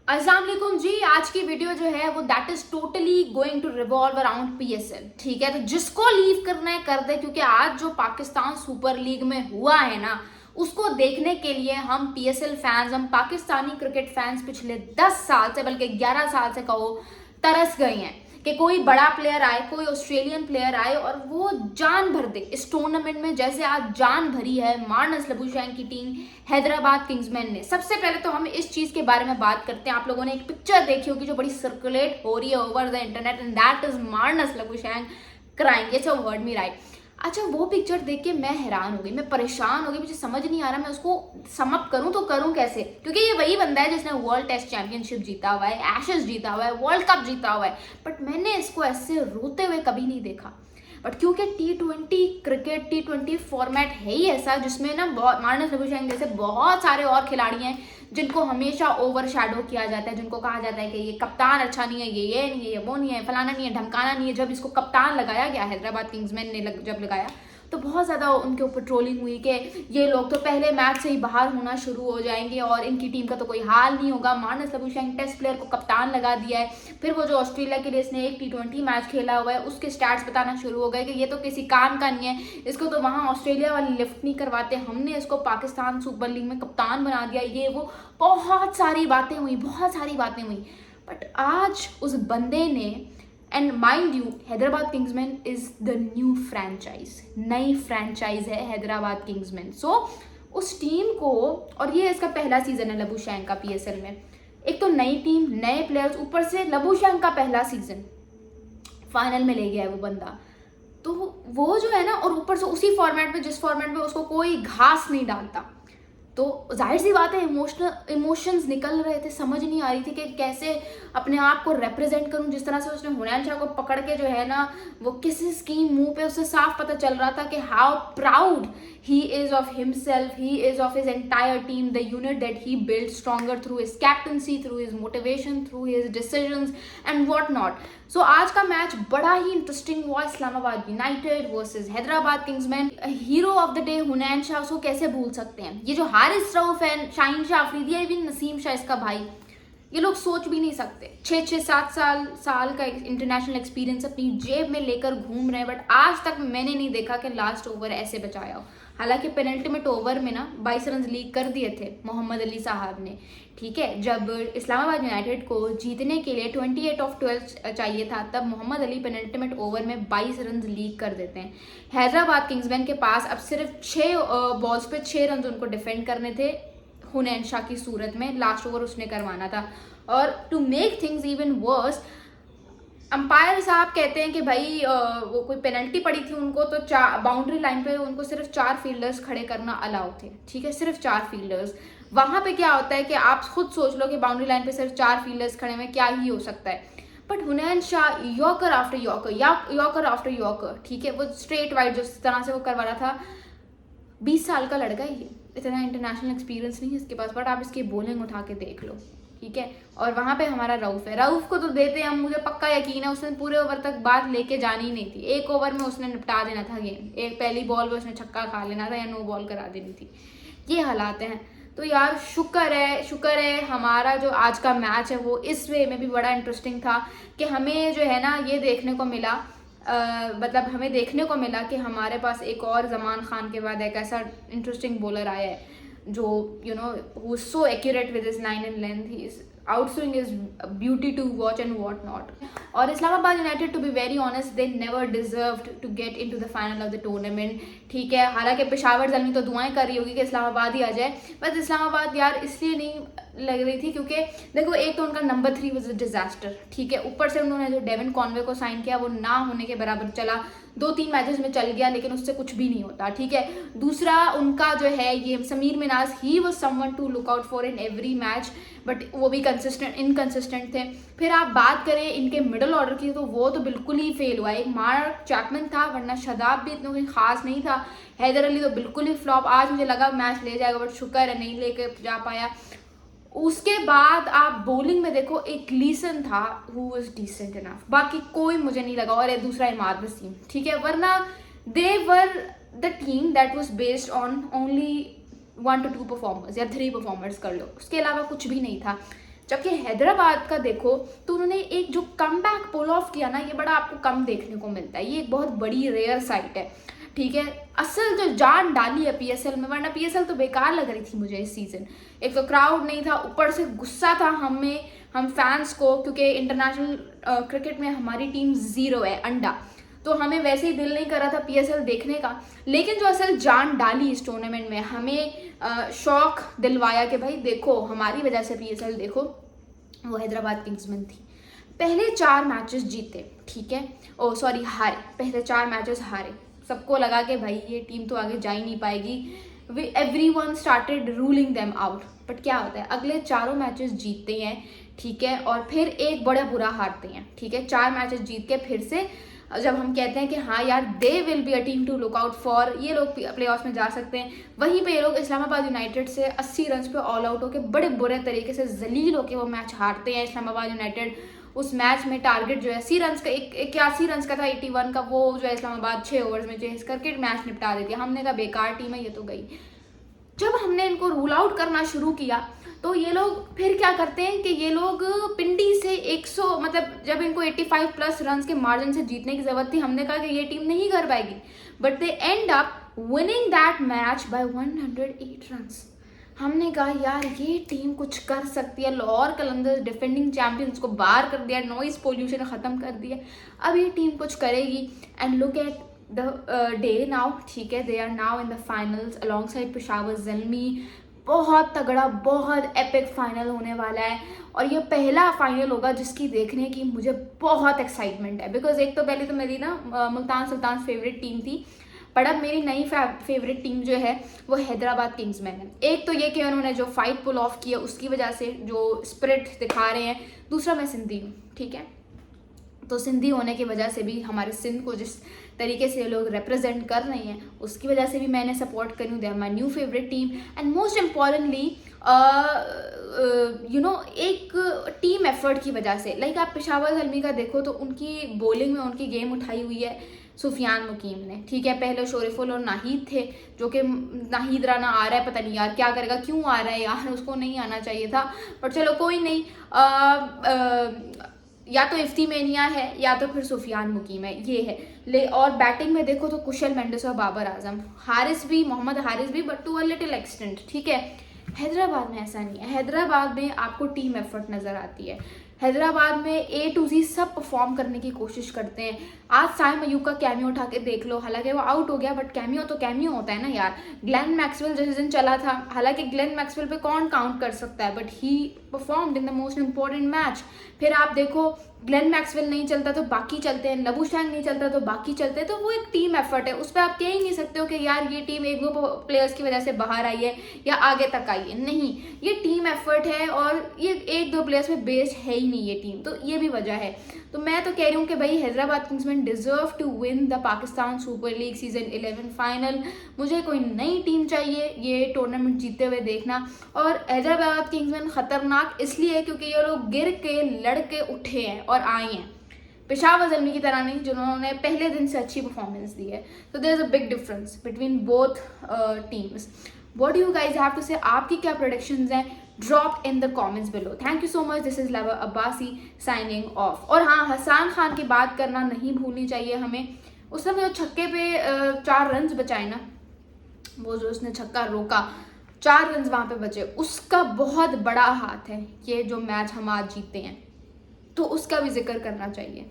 अस्सलाम वालेकुम जी। आज की वीडियो जो है वो that is totally going to revolve around PSL. ठीक है, तो जिसको लीव करना है कर दे, क्योंकि आज जो पाकिस्तान सुपर लीग में हुआ है ना, उसको देखने के लिए हम पीएसएल फैंस, हम पाकिस्तानी क्रिकेट फैंस पिछले 10 साल से, बल्कि 11 साल से कहो, तरस गए हैं कि कोई बड़ा प्लेयर आए, कोई ऑस्ट्रेलियन प्लेयर आए और वो जान भर दे इस टूर्नामेंट में, जैसे आज जान भरी है मार्नस लबुशैंक की टीम हैदराबाद किंग्समैन ने। सबसे पहले तो हम इस चीज के बारे में बात करते हैं। आप लोगों ने एक पिक्चर देखी होगी जो बड़ी सर्कुलेट हो रही है over the internet, and that is Marnus Labuschagne crying. It's a word me right. अच्छा, वो पिक्चर देख के मैं हैरान हो गई, मैं परेशान हो गई, मुझे समझ नहीं आ रहा मैं उसको सम अप करूं तो करूं कैसे, क्योंकि ये वही बंदा है जिसने वर्ल्ड टेस्ट चैंपियनशिप जीता हुआ है, एशेस जीता हुआ है, वर्ल्ड कप जीता हुआ है, बट मैंने इसको ऐसे रोते हुए कभी नहीं देखा। बट क्योंकि T20 क्रिकेट, T20 फॉर्मेट है ही ऐसा जिसमें ना मार्नस लबुशैंक जैसे बहुत सारे और खिलाड़ी हैं जिनको हमेशा ओवर शैडो किया जाता है, जिनको कहा जाता है कि ये कप्तान अच्छा नहीं है, ये नहीं है, ये वो नहीं है, फलाना नहीं है, ढमकाना नहीं है। जब इसको कप्तान लगाया गया हैदराबाद किंग्समैन ने जब लगाया तो बहुत ज़्यादा उनके ऊपर ट्रोलिंग हुई कि ये लोग तो पहले मैच से ही बाहर होना शुरू हो जाएंगे और इनकी टीम का तो कोई हाल नहीं होगा। मार्नस लबुशैंक टेस्ट प्लेयर को कप्तान लगा दिया है, फिर वो जो ऑस्ट्रेलिया के लिए इसने एक T20 मैच खेला हुआ है उसके स्टैट्स बताना शुरू हो गए कि ये तो किसी काम का नहीं है, इसको तो वहाँ ऑस्ट्रेलिया वाले लिफ्ट नहीं करवाते, हमने इसको पाकिस्तान सुपर लीग में कप्तान बना दिया, ये वो बहुत सारी बातें हुई, बहुत सारी बातें हुई। बट आज उस बंदे ने, and mind you, Hyderabad Kingsman is the new franchise, नई फ्रेंचाइज है हैदराबाद किंग्समैन। सो उस टीम को, और ये इसका पहला सीजन है लबुशैंक का पीएसएल में, एक तो नई टीम, नए प्लेयर्स, ऊपर से लबुशैंक का पहला सीजन फाइनल में ले गया है वो बंदा, तो वो जो है ना, और ऊपर से उसी फॉर्मेट में जिस फॉर्मेट में उसको कोई घास नहीं डालता, तो जाहिर सी बात है इमोशंस निकल रहे थे, समझ नहीं आ रही थी कि कैसे अपने आप को रिप्रेजेंट करूं। जिस तरह से उसने हुनैन शाह को पकड़ के जो है ना, वो किसी स्कीम मुंह पे, उससे साफ पता चल रहा था कि how proud he is of himself, he is of his entire team, the unit that he built stronger through his captaincy, through his motivation, through his decisions and what not. So आज का match बड़ा ही interesting हुआ, Islamabad United versus Hyderabad Kingsmen. Hero of the day Hunain Shah, उसको कैसे भूल सकते हैं। ये जो हारिस रऊफ है, शाहीन शाह अफरीदी है, इवन नसीम शाह इसका भाई, ये लोग सोच भी नहीं सकते। 6-7 साल का इंटरनेशनल एक्सपीरियंस अपनी जेब में लेकर घूम रहे हैं, बट आज तक मैंने नहीं देखा कि लास्ट ओवर ऐसे बचाया हो। हालांकि पेनल्टीमेट ओवर में ना 22 रन लीक कर दिए थे मोहम्मद अली साहब ने, ठीक है। जब इस्लामाबाद यूनाइटेड को जीतने के लिए 28 ऑफ 12 चाहिए था, तब मोहम्मद अली पेनल्टीमेट ओवर में 22 रन लीक कर देते हैं। हैदराबाद किंग्समैन के पास अब सिर्फ 6 बॉल्स पे 6 रन उनको डिफेंड करने थे हुनैन शाह की सूरत में, लास्ट ओवर उसने करवाना था। और to make things even worse, umpire साहब कहते हैं कि भाई वो कोई पेनल्टी पड़ी थी उनको, तो बाउंड्री लाइन पे उनको सिर्फ 4 फील्डर्स खड़े करना अलाउ थे, ठीक है, सिर्फ 4 फील्डर्स। वहां पे क्या होता है कि आप खुद सोच लो कि बाउंड्री लाइन पे सिर्फ 4 फील्डर्स खड़े में क्या ही हो सकता है। But Hunain Shah yorker after yorker, yorker after yorker, ठीक है, वो स्ट्रेट वाइड जिस तरह से वो करवा रहा था। 20 साल का लड़का है ये, इतना इंटरनेशनल एक्सपीरियंस नहीं है इसके पास, बट आप इसकी बॉलिंग उठा के देख लो, ठीक है। और वहां पे हमारा रऊफ है, रऊफ को तो देते हैं हम, मुझे पक्का यकीन है उसने पूरे ओवर तक बात लेके जानी ही नहीं थी। एक ओवर में उसने निपटा देना था गेम, एक पहली बॉल में उसने छक्का खा लेना था या नो बॉल करा देनी थी। ये हालात हैं। तो यार शुक्र है हमारा जो आज का मैच है वो इस वे में भी बड़ा इंटरेस्टिंग था कि हमें जो है ना ये देखने को मिला, मतलब हमें देखने को मिला कि हमारे पास एक और जमान खान के बाद एक ऐसा इंटरेस्टिंग बॉलर आया है जो you know who is so accurate with his line and length, he is outswing is beauty to watch and what not. और Islamabad United, to be very honest, they never deserved to get into the final of the tournament, ठीक है। हालांकि पेशावर जलमी तो दुआएं कर रही होगी कि इस्लामाबाद ही आ जाए, बट इस्लामाबाद यार इसलिए नहीं लग रही थी क्योंकि देखो, एक तो उनका नंबर 3 वाज अ डिजास्टर, ठीक है, ऊपर से उन्होंने जो डेविन कॉनवे को साइन किया वो ना होने के बराबर चला, 2-3 मैचेस में चल गया लेकिन उससे कुछ भी नहीं होता, ठीक है। दूसरा उनका जो है ये Sameer Minhas, he was someone to look out for in every match, but वो भी इनकंसिस्टेंट थे। फिर आप बात करें इनके मिडल ऑर्डर की, तो वो तो बिल्कुल ही फेल हुआ। एक मार्क चैपमैन था, वरना शदाब भी इतना कोई खास नहीं था, हैदर अली तो बिल्कुल ही फ्लॉप। आज मुझे लगा मैच ले जाएगा, बट शुक्र है नहीं लेके जा पाया। उसके बाद आप बॉलिंग में देखो, एक लीसन था हु वाज डिसेंट इनफ, बाकी कोई मुझे नहीं लगा, और दूसरा इमाद वसीम, ठीक है। वरना they were the team that was based on only 1 to 2 performers या 3 परफॉर्मर्स कर लो, उसके अलावा कुछ भी नहीं था। जबकि हैदराबाद का देखो तो उन्होंने एक जो कमबैक पुल ऑफ किया ना, ये बड़ा आपको कम देखने को मिलता है, ये एक बहुत बड़ी रेयर साइट है, ठीक है। असल जो जान डाली है पीएसएल में, वरना पीएसएल तो बेकार लग रही थी मुझे इस सीजन। एक तो क्राउड नहीं था, ऊपर से गुस्सा था हम फैंस को, क्योंकि इंटरनेशनल क्रिकेट में हमारी टीम 0 है, अंडा, तो हमें वैसे ही दिल नहीं कर रहा था पीएसएल देखने का। लेकिन जो असल जान डाली इस टूर्नामेंट में, हमें शौक दिलवाया कि भाई देखो हमारी वजह से पीएसएल देखो, वो हैदराबाद किंग्समैन थी। पहले 4 मैचेस जीते, ठीक है, ओ सॉरी हारे, पहले 4 मैचेस हारे, सबको लगा कि भाई ये टीम तो आगे जा ही नहीं पाएगी, everyone started ruling them out. But क्या होता है, अगले 4 मैचेस जीतते हैं, ठीक है, और फिर एक बड़ा बुरा हारते हैं, ठीक है। 4 मैचेस जीत के फिर से जब हम कहते हैं कि हाँ यार they will be a team to look out for, ये लोग प्ले ऑफ में जा सकते हैं, वहीं पे ये लोग इस्लामाबाद यूनाइटेड से 80 रन पे ऑल आउट होकर बड़े बुरे तरीके से जलील होकर वो मैच हारते हैं। इस्लामाबाद यूनाइटेड उस मैच में टारगेट जो है 80 रन का, 81 रन का था 81 का, वो जो है इस्लामाबाद 6 ओवर्स में चेस करके मैच निपटा देती है। हमने कहा बेकार टीम है ये तो गई। जब हमने इनको रूल आउट करना शुरू किया तो ये लोग फिर क्या करते हैं कि ये लोग पिंडी से 100 मतलब जब इनको 85 प्लस रन के मार्जिन से जीतने की जरूरत थी, हमने कहा कि ये टीम नहीं कर पाएगी, but they and up winning that match by 108 runs. हमने कहा यार ये टीम कुछ कर सकती है, लाहौर कलंदर्स डिफेंडिंग चैंपियंस को बाहर कर दिया, नॉइज पोल्यूशन ख़त्म कर दिया, अब ये टीम कुछ करेगी। And look at the day now, ठीक है, they are now in the finals alongside Peshawar Zalmi. बहुत तगड़ा, बहुत एपिक फाइनल होने वाला है, और ये पहला फाइनल होगा जिसकी देखने की मुझे बहुत एक्साइटमेंट है। बिकॉज एक तो पहले तो मेरी ना मुल्तान सुल्तान फेवरेट टीम थी, पर अब मेरी नई फेवरेट टीम जो है वो हैदराबाद किंग्समैन है। एक तो ये कि उन्होंने जो फाइट पुल ऑफ किया उसकी वजह से जो स्पिरिट दिखा रहे हैं, दूसरा मैं सिंधी हूँ, ठीक है, तो सिंधी होने की वजह से भी हमारे सिंध को जिस तरीके से लोग रिप्रेजेंट कर रहे हैं उसकी वजह से भी मैंने सपोर्ट करी हूँ। They are my new favourite team. And most importantly you know एक टीम एफर्ट की वजह से, लाइक आप पेशावर ज़ल्मी का देखो तो उनकी बॉलिंग में उनकी गेम उठाई हुई है सुफियान मुकीम ने, ठीक है। पहले शोरिफुल और नाहिद थे, जो कि नाहिद राना आ रहा है, पता नहीं यार क्या करेगा, क्यों आ रहा है यार, उसको नहीं आना चाहिए था, पर चलो कोई नहीं। या तो इफ्ती मेनिया है या तो फिर सुफियान मुकीम है, ये है। और बैटिंग में देखो तो कुशल मेंडिस और बाबर आजम, हारिस भी, मोहम्मद हारिस भी, but to a little extent, ठीक है। हैदराबाद में ऐसा नहीं है, हैदराबाद में आपको टीम एफर्ट नज़र आती है। हैदराबाद में A to Z सब परफॉर्म करने की कोशिश करते हैं। आज साइम अयूब का कैमियो उठा के देख लो, हालांकि वो आउट हो गया, बट कैमियो तो कैमियो होता है ना यार। ग्लेन मैक्सवेल जिस दिन चला था, हालांकि ग्लेन मैक्सवेल पे कौन काउंट कर सकता है, but he performed in the most important match. फिर आप देखो ग्लेन मैक्सवेल नहीं चलता तो बाकी चलते हैं, लबुशैंग नहीं चलता तो बाकी चलते हैं, तो वो एक टीम एफर्ट है। उस पर आप कह ही नहीं सकते हो कि यार ये टीम 1-2 प्लेयर्स की वजह से बाहर आई है या आगे तक आई है, नहीं, ये टीम एफर्ट है और ये 1-2 प्लेयर्स में बेस्ड है ही नहीं ये टीम, तो ये भी वजह है। तो मैं तो कह रही हूँ कि भाई Hyderabad Kingsmen deserve to win the Pakistan super league season 11 final. मुझे कोई नई टीम चाहिए ये टूर्नामेंट जीतते हुए देखना। और हैदराबाद किंग्समैन खतरनाक इसलिए क्योंकि ये लोग गिर के लड़के उठे हैं और आए हैं, पेशावर ज़ल्मी की तरह नहीं जिन्होंने पहले दिन से अच्छी परफॉर्मेंस दी है। तो there is a big difference between both teams. What do you guys have to say, आपकी क्या प्रेडिक्शंस हैं, drop in the comments below. Thank you so much, this is लवर अब्बासी साइनिंग ऑफ। और हाँ, हसान खान की बात करना नहीं भूलनी चाहिए हमें। उस समय जो छक्के पे 4 रन बचाए ना, वो जो उसने छक्का रोका, 4 रन वहाँ पे बचे, उसका बहुत बड़ा हाथ है ये जो मैच हम आज जीते हैं, तो उसका भी जिक्र करना चाहिए।